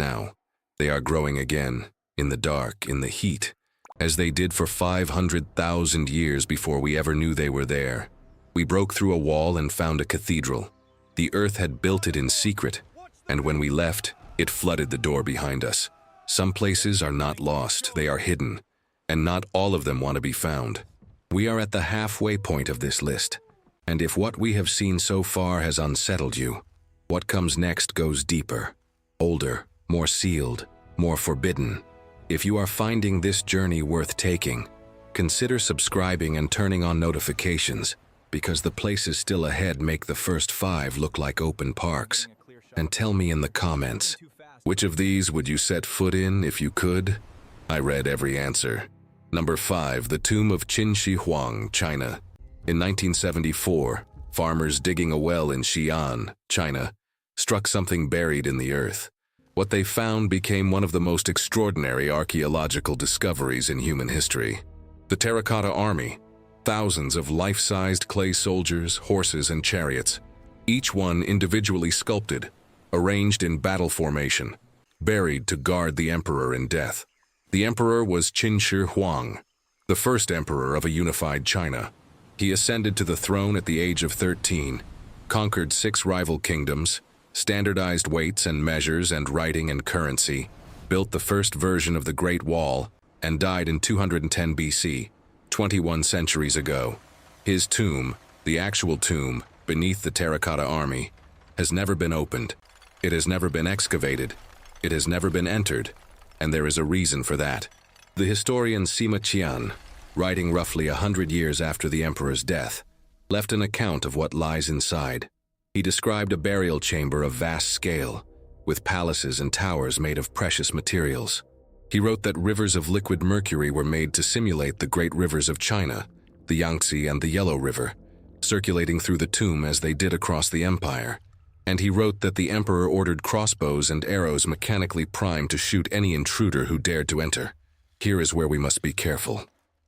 Now, they are growing again, in the dark, in the heat, as they did for 500,000 years before we ever knew they were there. We broke through a wall and found a cathedral. The earth had built it in secret, and when we left, it flooded the door behind us. Some places are not lost, they are hidden, and not all of them want to be found. We are at the halfway point of this list, and if what we have seen so far has unsettled you, what comes next goes deeper, older, more sealed, more forbidden. If you are finding this journey worth taking, consider subscribing and turning on notifications, because the places still ahead make the first 5 look like open parks. And tell me in the comments, which of these would you set foot in if you could? I read every answer. Number 5, the tomb of Qin Shi Huang, China. In 1974, farmers digging a well in Xi'an, China, struck something buried in the earth. What they found became one of the most extraordinary archaeological discoveries in human history. The Terracotta Army, thousands of life-sized clay soldiers, horses, and chariots, each one individually sculpted, arranged in battle formation, buried to guard the emperor in death. The emperor was Qin Shi Huang, the first emperor of a unified China. He ascended to the throne at the age of 13, conquered 6 rival kingdoms, standardized weights and measures and writing and currency, built the first version of the Great Wall, and died in 210 BC, 21 centuries ago. His tomb, the actual tomb, beneath the Terracotta Army, has never been opened. It has never been excavated. It has never been entered, and there is a reason for that. The historian Sima Qian, writing roughly 100 years after the emperor's death, left an account of what lies inside. He described a burial chamber of vast scale, with palaces and towers made of precious materials. He wrote that rivers of liquid mercury were made to simulate the great rivers of China, the Yangtze and the Yellow River, circulating through the tomb as they did across the empire. And he wrote that the emperor ordered crossbows and arrows mechanically primed to shoot any intruder who dared to enter. Here is where we must be careful.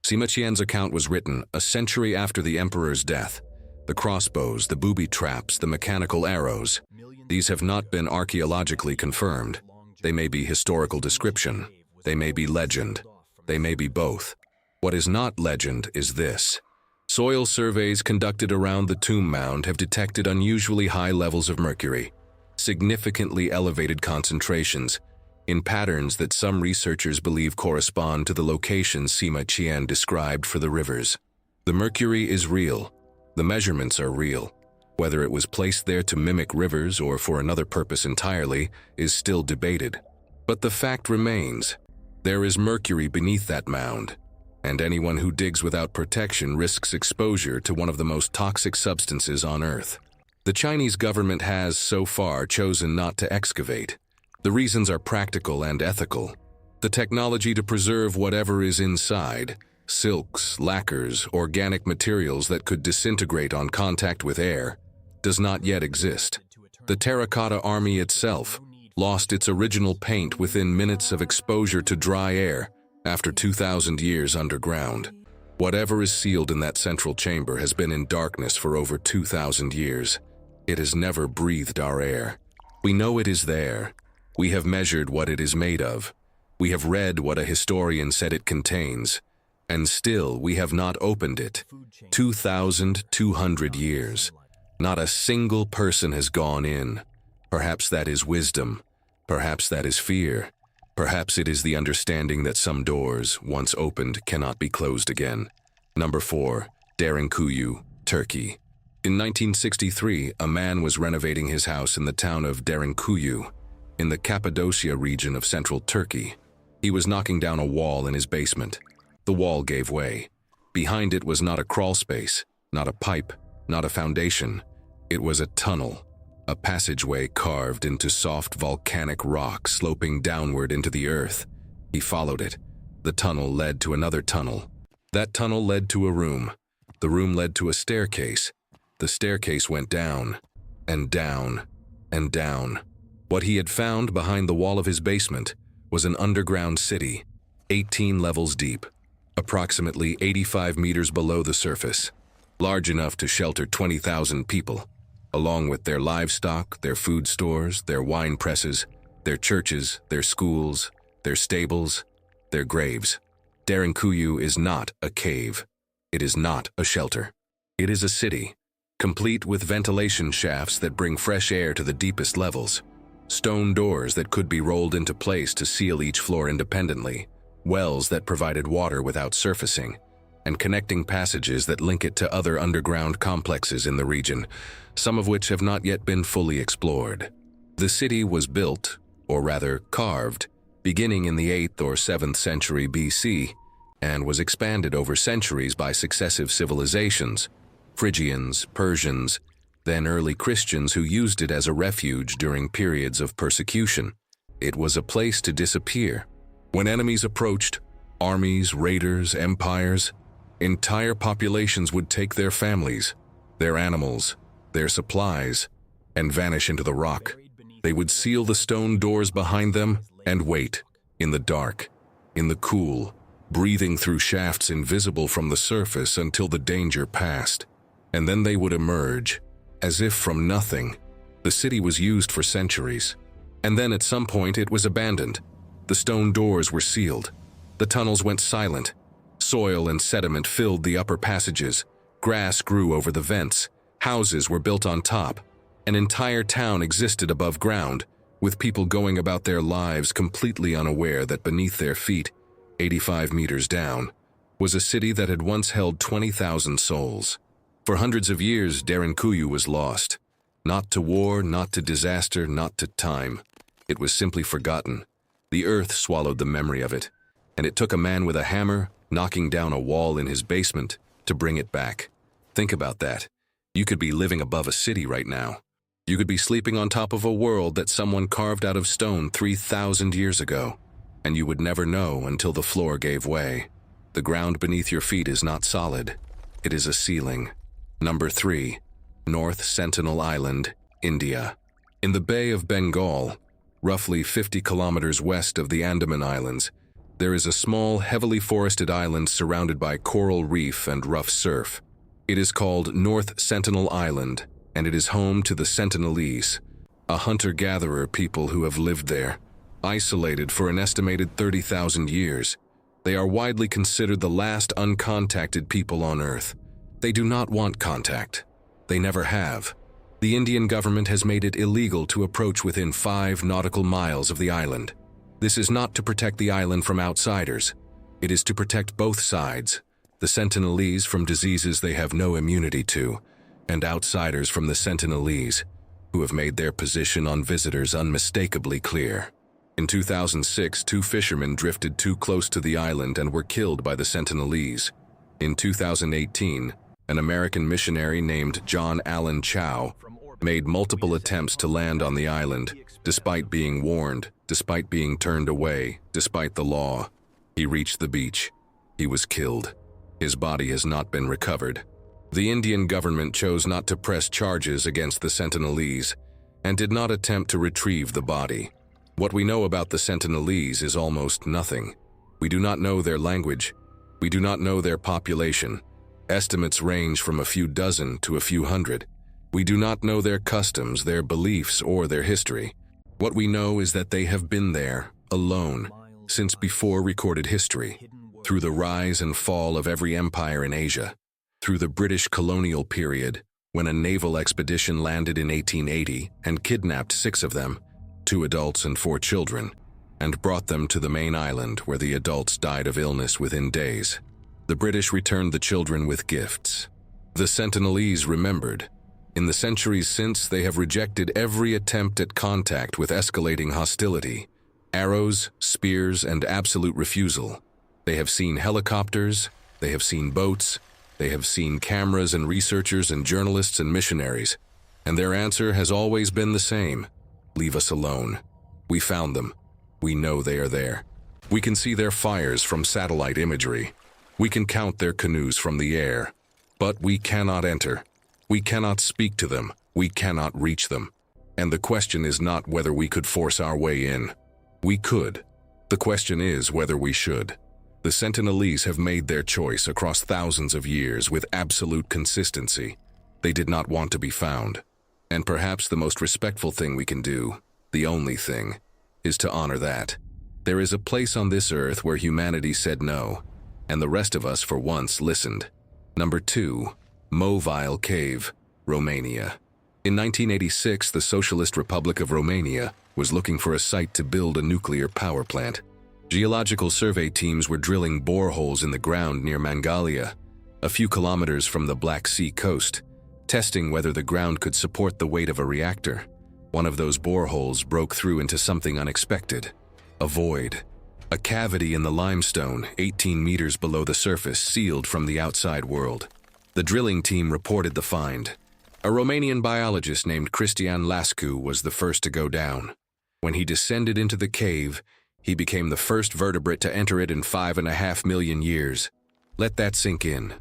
Sima Qian's account was written a century after the emperor's death. The crossbows, the booby traps, the mechanical arrows, these have not been archaeologically confirmed. They may be historical description. They may be legend. They may be both. What is not legend is this. Soil surveys conducted around the tomb mound have detected unusually high levels of mercury, significantly elevated concentrations, in patterns that some researchers believe correspond to the locations Sima Qian described for the rivers. The mercury is real. The measurements are real. Whether it was placed there to mimic rivers or for another purpose entirely is still debated. But the fact remains. There is mercury beneath that mound, and anyone who digs without protection risks exposure to one of the most toxic substances on Earth. The Chinese government has, so far, chosen not to excavate. The reasons are practical and ethical. The technology to preserve whatever is inside, silks, lacquers, organic materials that could disintegrate on contact with air, does not yet exist. The Terracotta Army itself lost its original paint within minutes of exposure to dry air after 2,000 years underground. Whatever is sealed in that central chamber has been in darkness for over 2,000 years. It has never breathed our air. We know it is there. We have measured what it is made of. We have read what a historian said it contains. And still we have not opened it. 2,200 years. Not a single person has gone in. Perhaps that is wisdom. Perhaps that is fear. Perhaps it is the understanding that some doors, once opened, cannot be closed again. Number 4, Derinkuyu, Turkey. In 1963, a man was renovating his house in the town of Derinkuyu, in the Cappadocia region of central Turkey. He was knocking down a wall in his basement. The wall gave way. Behind it was not a crawl space, not a pipe, not a foundation. It was a tunnel. A passageway carved into soft volcanic rock sloping downward into the earth. He followed it. The tunnel led to another tunnel. That tunnel led to a room. The room led to a staircase. The staircase went down, and down, and down. What he had found behind the wall of his basement was an underground city, 18 levels deep, approximately 85 meters below the surface, large enough to shelter 20,000 people. Along with their livestock, their food stores, their wine presses, Their churches, their schools, their stables, their graves. Derinkuyu is not a cave. It is not a shelter. It is a city, complete with ventilation shafts that bring fresh air to the deepest levels, stone doors that could be rolled into place to seal each floor independently, wells that provided water without surfacing, and connecting passages that link it to other underground complexes in the region, some of which have not yet been fully explored. The city was built, or rather carved, beginning in the 8th or 7th century BC, and was expanded over centuries by successive civilizations, Phrygians, Persians, then early Christians who used it as a refuge during periods of persecution. It was a place to disappear. When enemies approached, armies, raiders, empires, entire populations would take their families, their animals, their supplies, and vanish into the rock. They would seal the stone doors behind them and wait, in the dark, in the cool, breathing through shafts invisible from the surface until the danger passed. And then they would emerge, as if from nothing. The city was used for centuries. And then at some point it was abandoned. The stone doors were sealed. The tunnels went silent. Soil and sediment filled the upper passages. Grass grew over the vents. Houses were built on top. An entire town existed above ground, with people going about their lives completely unaware that beneath their feet, 85 meters down, was a city that had once held 20,000 souls. For hundreds of years, Derinkuyu was lost. Not to war, not to disaster, not to time. It was simply forgotten. The earth swallowed the memory of it, and it took a man with a hammer, knocking down a wall in his basement, to bring it back. Think about that. You could be living above a city right now. You could be sleeping on top of a world that someone carved out of stone 3,000 years ago, and you would never know until the floor gave way. The ground beneath your feet is not solid. It is a ceiling. Number 3, North Sentinel Island, India. In the Bay of Bengal, roughly 50 kilometers west of the Andaman Islands, there is a small, heavily forested island surrounded by coral reef and rough surf. It is called North Sentinel Island, and it is home to the Sentinelese, a hunter-gatherer people who have lived there, isolated for an estimated 30,000 years. They are widely considered the last uncontacted people on Earth. They do not want contact. They never have. The Indian government has made it illegal to approach within 5 nautical miles of the island. This is not to protect the island from outsiders. It is to protect both sides, the Sentinelese from diseases they have no immunity to, and outsiders from the Sentinelese, who have made their position on visitors unmistakably clear. In 2006, 2 fishermen drifted too close to the island and were killed by the Sentinelese. In 2018, an American missionary named John Allen Chow made multiple attempts to land on the island, despite being warned, despite being turned away, despite the law. He reached the beach. He was killed. His body has not been recovered. The Indian government chose not to press charges against the Sentinelese and did not attempt to retrieve the body. What we know about the Sentinelese is almost nothing. We do not know their language. We do not know their population. Estimates range from a few dozen to a few hundred. We do not know their customs, their beliefs, or their history. What we know is that they have been there, alone, since before recorded history, through the rise and fall of every empire in Asia, through the British colonial period, when a naval expedition landed in 1880 and kidnapped 6 of them, 2 adults and 4 children, and brought them to the main island where the adults died of illness within days. The British returned the children with gifts. The Sentinelese remembered. In the centuries since, they have rejected every attempt at contact with escalating hostility, arrows, spears, and absolute refusal. They have seen helicopters, they have seen boats, they have seen cameras and researchers and journalists and missionaries, and their answer has always been the same: leave us alone. We found them. We know they are there. We can see their fires from satellite imagery. We can count their canoes from the air. But we cannot enter. We cannot speak to them. We cannot reach them. And the question is not whether we could force our way in. We could. The question is whether we should. The Sentinelese have made their choice across thousands of years with absolute consistency. They did not want to be found. And perhaps the most respectful thing we can do, the only thing, is to honor that. There is a place on this earth where humanity said no, and the rest of us for once listened. Number 2. Mobile Cave, Romania. In 1986, the Socialist Republic of Romania was looking for a site to build a nuclear power plant. Geological survey teams were drilling boreholes in the ground near Mangalia, a few kilometers from the Black Sea coast, testing whether the ground could support the weight of a reactor. One of those boreholes broke through into something unexpected. A void. A cavity in the limestone, 18 meters below the surface, sealed from the outside world. The drilling team reported the find. A Romanian biologist named Cristian Lascu was the first to go down. When he descended into the cave, he became the first vertebrate to enter it in 5.5 million years. Let that sink in.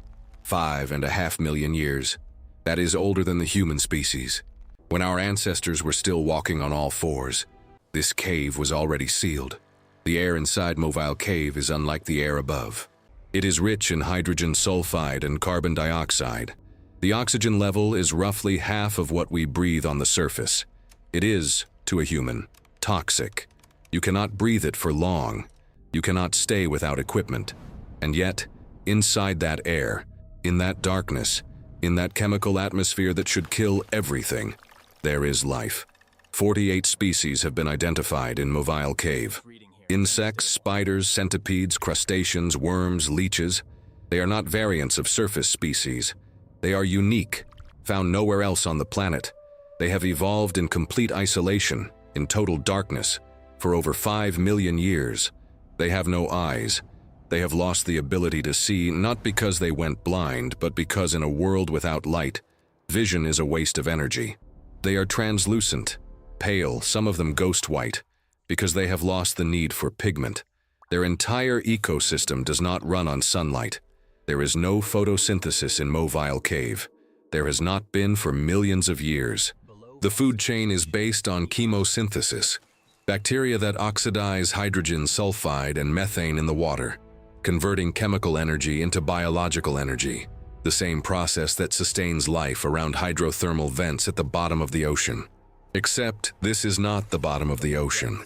5.5 million years. That is older than the human species. When our ancestors were still walking on all fours, this cave was already sealed. The air inside Mobile Cave is unlike the air above. It is rich in hydrogen sulfide and carbon dioxide. The oxygen level is roughly half of what we breathe on the surface. It is, to a human, toxic. You cannot breathe it for long. You cannot stay without equipment. And yet, inside that air, in that darkness, in that chemical atmosphere that should kill everything, there is life. 48 species have been identified in Mobile Cave. Insects, spiders, centipedes, crustaceans, worms, leeches. They are not variants of surface species. They are unique, found nowhere else on the planet. They have evolved in complete isolation, in total darkness, for over 5 million years. They have no eyes. They have lost the ability to see, not because they went blind, but because in a world without light, vision is a waste of energy. They are translucent, pale, some of them ghost white, because they have lost the need for pigment. Their entire ecosystem does not run on sunlight. There is no photosynthesis in Mobile Cave. There has not been for millions of years. The food chain is based on chemosynthesis, bacteria that oxidize hydrogen sulfide and methane in the water, converting chemical energy into biological energy, the same process that sustains life around hydrothermal vents at the bottom of the ocean. Except this is not the bottom of the ocean.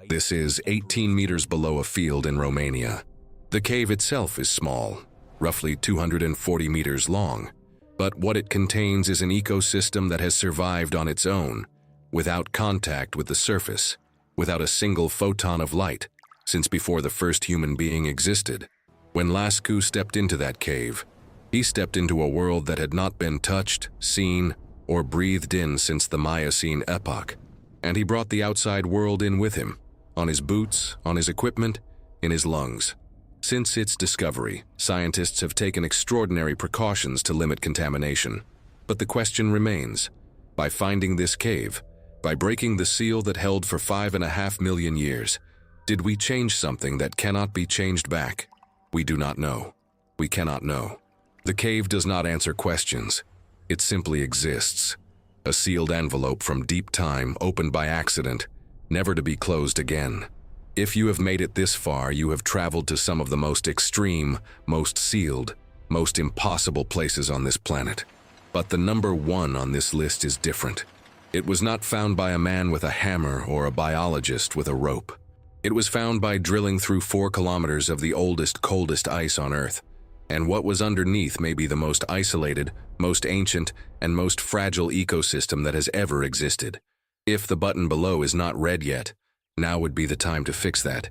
This is 18 meters below a field in Romania. The cave itself is small, roughly 240 meters long, but what it contains is an ecosystem that has survived on its own, without contact with the surface, without a single photon of light, since before the first human being existed. When Lascu stepped into that cave, he stepped into a world that had not been touched, seen, or breathed in since the Miocene epoch, and he brought the outside world in with him, on his boots, on his equipment, in his lungs. Since its discovery, scientists have taken extraordinary precautions to limit contamination. But the question remains, by finding this cave, by breaking the seal that held for 5.5 million years, did we change something that cannot be changed back? We do not know. We cannot know. The cave does not answer questions. It simply exists. A sealed envelope from deep time, opened by accident, never to be closed again. If you have made it this far, you have traveled to some of the most extreme, most sealed, most impossible places on this planet. But the number 1 on this list is different. It was not found by a man with a hammer or a biologist with a rope. It was found by drilling through 4 kilometers of the oldest, coldest ice on Earth. And what was underneath may be the most isolated, most ancient, and most fragile ecosystem that has ever existed. If the button below is not red yet, now would be the time to fix that.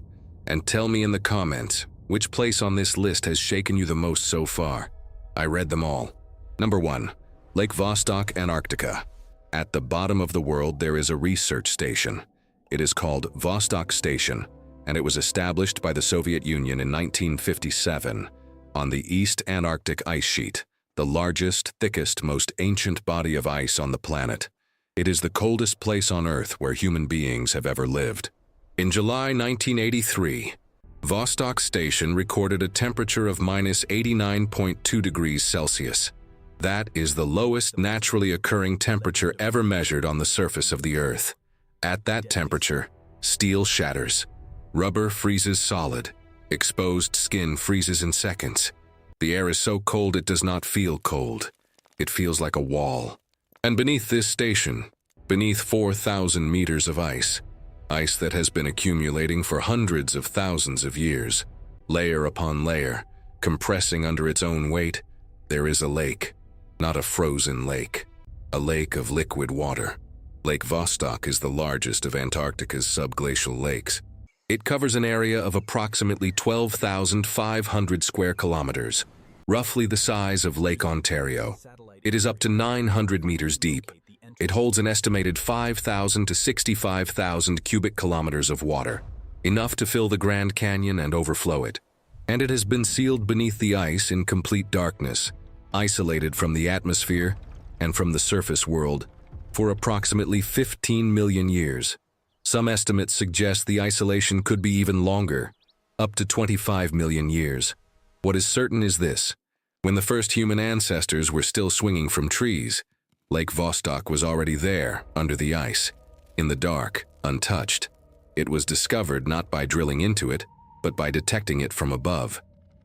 And tell me in the comments, which place on this list has shaken you the most so far? I read them all. Number 1. Lake Vostok, Antarctica. At the bottom of the world there is a research station. It is called Vostok Station, and it was established by the Soviet Union in 1957. On the East Antarctic ice sheet, the largest, thickest, most ancient body of ice on the planet. It is the coldest place on Earth where human beings have ever lived. In July 1983, Vostok Station recorded a temperature of minus 89.2 degrees Celsius. That is the lowest naturally occurring temperature ever measured on the surface of the Earth. At that temperature, steel shatters, rubber freezes solid, exposed skin freezes in seconds. The air is so cold it does not feel cold. It feels like a wall. And beneath this station, beneath 4,000 meters of ice, Ice that has been accumulating for hundreds of thousands of years, layer upon layer, compressing under its own weight. There is a lake, not a frozen lake, a lake of liquid water. Lake Vostok is the largest of Antarctica's subglacial lakes. It covers an area of approximately 12,500 square kilometers, roughly the size of Lake Ontario. It is up to 900 meters deep. It holds an estimated 5,000 to 65,000 cubic kilometers of water, enough to fill the Grand Canyon and overflow it. And it has been sealed beneath the ice in complete darkness, isolated from the atmosphere and from the surface world for approximately 15 million years. Some estimates suggest the isolation could be even longer, up to 25 million years. What is certain is this: when the first human ancestors were still swinging from trees, Lake Vostok was already there, under the ice, in the dark, untouched. It was discovered not by drilling into it, but by detecting it from above.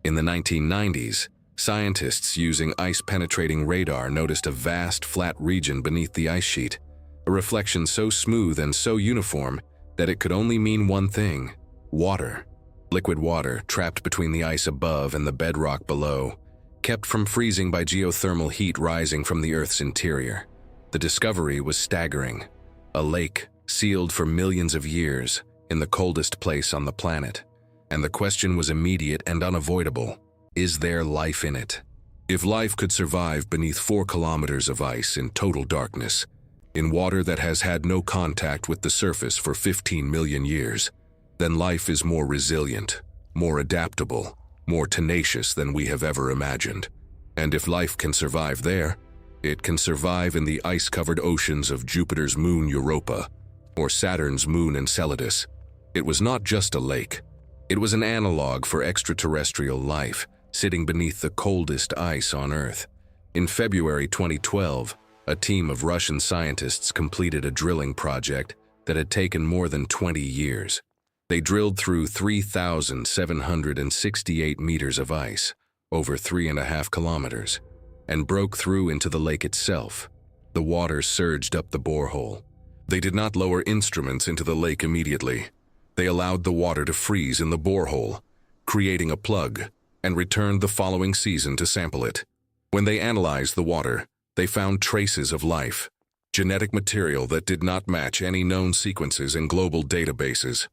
In the 1990s, scientists using ice-penetrating radar noticed a vast, flat region beneath the ice sheet, a reflection so smooth and so uniform that it could only mean one thing: water. Liquid water trapped between the ice above and the bedrock below, kept from freezing by geothermal heat rising from the Earth's interior. The discovery was staggering. A lake sealed for millions of years in the coldest place on the planet. And the question was immediate and unavoidable: is there life in it? If life could survive beneath 4 kilometers of ice in total darkness, in water that has had no contact with the surface for 15 million years, then life is more resilient, more adaptable, more tenacious than we have ever imagined. And if life can survive there, it can survive in the ice-covered oceans of Jupiter's moon Europa or Saturn's moon Enceladus. It was not just a lake. It was an analog for extraterrestrial life, sitting beneath the coldest ice on Earth. In February 2012, a team of Russian scientists completed a drilling project that had taken more than 20 years. They drilled through 3,768 meters of ice, over 3.5 kilometers, and broke through into the lake itself. The water surged up the borehole. They did not lower instruments into the lake immediately. They allowed the water to freeze in the borehole, creating a plug, and returned the following season to sample it. When they analyzed the water, they found traces of life, genetic material that did not match any known sequences in global databases.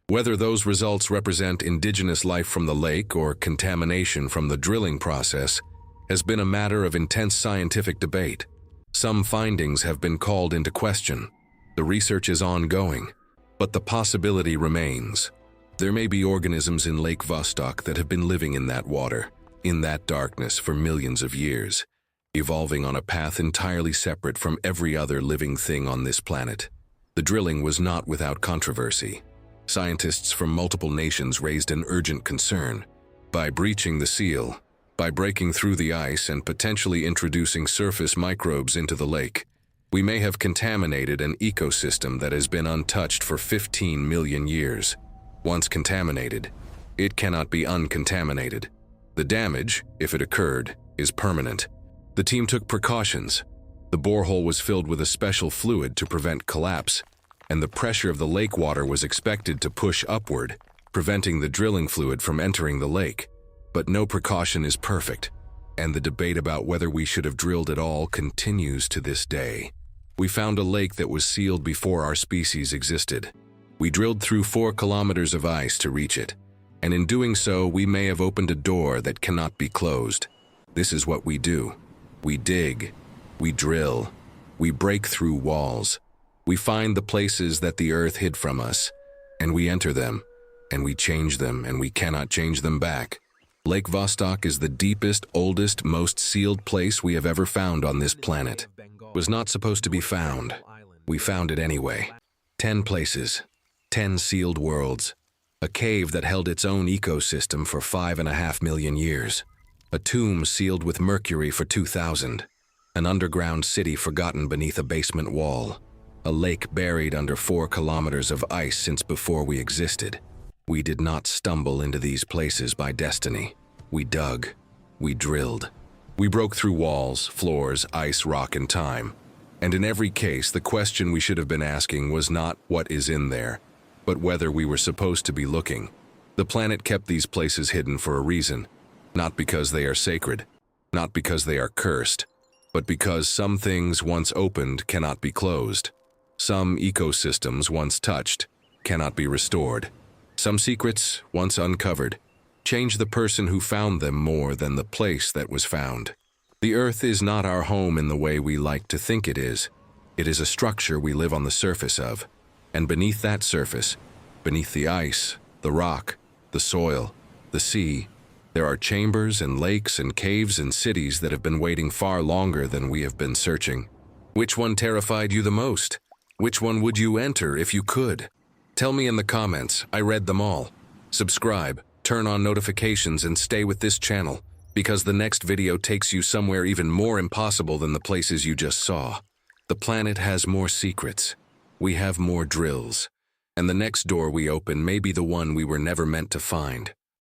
Whether those results represent indigenous life from the lake or contamination from the drilling process has been a matter of intense scientific debate. Some findings have been called into question. The research is ongoing, but the possibility remains. There may be organisms in Lake Vostok that have been living in that water, in that darkness for millions of years, evolving on a path entirely separate from every other living thing on this planet. The drilling was not without controversy. Scientists from multiple nations raised an urgent concern. By breaching the seal, by breaking through the ice and potentially introducing surface microbes into the lake, we may have contaminated an ecosystem that has been untouched for 15 million years. Once contaminated, it cannot be uncontaminated. The damage, if it occurred, is permanent. The team took precautions. The borehole was filled with a special fluid to prevent collapse, and the pressure of the lake water was expected to push upward, preventing the drilling fluid from entering the lake. But no precaution is perfect, and the debate about whether we should have drilled at all continues to this day. We found a lake that was sealed before our species existed. We drilled through 4 kilometers of ice to reach it, and in doing so, we may have opened a door that cannot be closed. This is what we do. We dig, we drill, we break through walls. We find the places that the earth hid from us, and we enter them, and we change them, and we cannot change them back. Lake Vostok is the deepest, oldest, most sealed place we have ever found on this planet. It was not supposed to be found. We found it anyway. 10 places, 10 sealed worlds, a cave that held its own ecosystem for 5.5 million years, a tomb sealed with mercury for 2,000, an underground city forgotten beneath a basement wall, a lake buried under 4 kilometers of ice since before we existed. We did not stumble into these places by destiny. We dug, we drilled. We broke through walls, floors, ice, rock, and time. And in every case, the question we should have been asking was not what is in there, but whether we were supposed to be looking. The planet kept these places hidden for a reason, not because they are sacred, not because they are cursed, but because some things once opened cannot be closed. Some ecosystems once touched cannot be restored. Some secrets once uncovered change the person who found them more than the place that was found. The Earth is not our home in the way we like to think it is. It is a structure we live on the surface of, and beneath that surface, beneath the ice, the rock, the soil, the sea, there are chambers and lakes and caves and cities that have been waiting far longer than we have been searching. Which one terrified you the most? Which one would you enter if you could? Tell me in the comments. I read them all. Subscribe, turn on notifications, and stay with this channel, because the next video takes you somewhere even more impossible than the places you just saw. The planet has more secrets. We have more drills. And the next door we open may be the one we were never meant to find.